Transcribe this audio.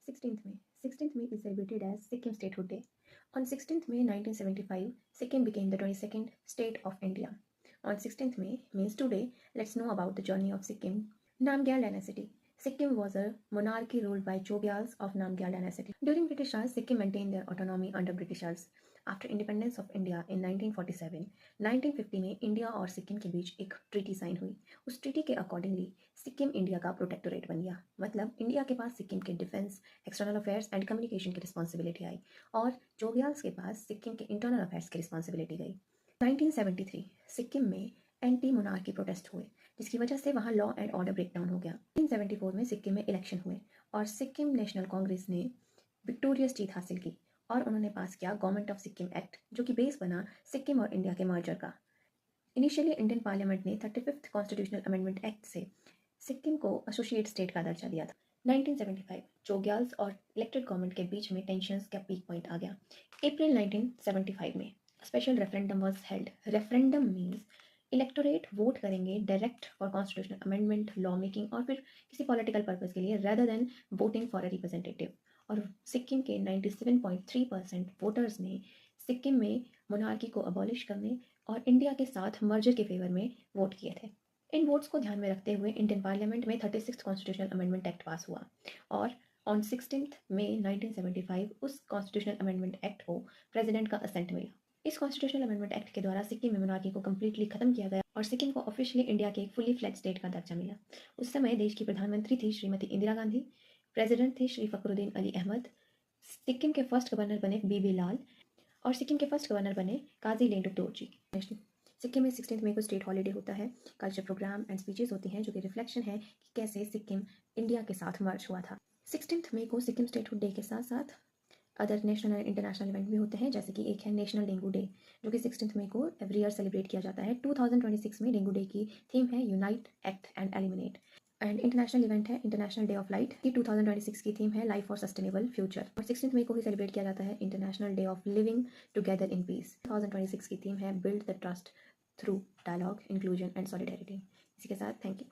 16th May is celebrated as Sikkim Statehood Day. On 16th May 1975, Sikkim became the 22nd state of India. On 16th May means today, let's know about the journey of Sikkim. Namgyal Dynasty. Sikkim was a monarchy ruled by Chogyals of Namgyal Dynasty. During British Raj, Sikkim maintained their autonomy under Britishers. After independence of India in 1947, 1950 में India और सिक्किम के बीच एक treaty sign हुई. उस treaty के accordingly Sikkim India का protectorate बन गया. मतलब इंडिया के पास सिक्किम के defence, external affairs and communication की रिस्पॉन्सिबिलिटी आई और चोग्याल्स के पास सिक्किम के इंटरनल अफेयर्स की रिस्पॉन्सिबिलिटी गई. 1973 सिक्किम में एंटी मोनार्की प्रोटेस्ट हुए जिसकी वजह से वहाँ लॉ एंड ऑर्डर ब्रेकडाउन हो गया. 1974 में सिक्किम में इलेक्शन हुए और सिक्किम नेशनल कांग्रेस ने विक्टोरियस जीत हासिल की और उन्होंने पास किया गवर्नमेंट ऑफ सिक्किम एक्ट जो कि बेस बना सिक्किम और इंडिया के मर्जर का. इनिशियली इंडियन पार्लियामेंट ने 35th कॉन्स्टिट्यूशनल अमेंडमेंट एक्ट से सिक्किम को एसोसिएट स्टेट का दर्जा दिया था. 1975 चोग्याल्स और इलेक्टेड गवर्नमेंट के बीच में टेंशंस का पीक पॉइंट आ गया. अप्रैल 1975 में special referendum was held. Referendum means electorate vote करेंगे direct for constitutional amendment, law making और फिर किसी पॉलिटिकल पर्पज के लिए rather than voting for a representative. और सिक्किम के 97.3% वोटर्स ने सिक्किम में मोनार्की को अबॉलिश करने और इंडिया के साथ मर्जर के फेवर में वोट किए थे. इन वोट्स को ध्यान में रखते हुए इंडियन पार्लियामेंट में 36th कॉन्स्टिट्यूशनल अमेंडमेंट एक्ट पास हुआ और ऑन 16th मई 1975 उस कॉन्स्टिट्यूशनल अमेंडमेंट एक्ट को प्रेसिडेंट का असेंट मिला. इस कॉन्स्टिट्यूशनल अमेंडमेंट एक्ट के द्वारा सिक्किम में मोनार्की को कम्प्लीटली खत्म किया गया और सिक्किम को ऑफिशियली इंडिया के एक फुली फ्लेज स्टेट का दर्जा मिला. उस समय देश की प्रधानमंत्री थी श्रीमती इंदिरा गांधी, प्रेसिडेंट थे श्री फखरुद्दीन अली अहमद, सिक्किम के फर्स्ट गवर्नर बने बीबी लाल और सिक्किम के फर्स्ट गवर्नर बने काजी लेंडुक दोरजी. सिक्किम में 16th मई को स्टेट हॉलीडे होता है. कल्चर प्रोग्राम एंड स्पीचेस होती हैं जो कि रिफ्लेक्शन है कि कैसे सिक्किम इंडिया के साथ मर्ज हुआ था. 16th मई को सिक्किम स्टेटहुड डे के साथ साथ other national and international event भी होते हैं जैसे कि एक है नेशनल डेंगू डे जो कि 16th मई को एवरी ईयर सेलिब्रेट किया जाता है. 2026 में डेंगू डे की थीम है unite, act and eliminate. And international event है इंटरनेशनल डे ऑफ लाइट की 2026 की थीम है लाइफ फॉर सस्टेनेबल फ्यूचर. और 16th मई को ही सेलिब्रेट किया जाता है international day of living together in peace. 2026 की थीम है build the trust through dialogue, inclusion and solidarity. इसी के साथ थैंक यू.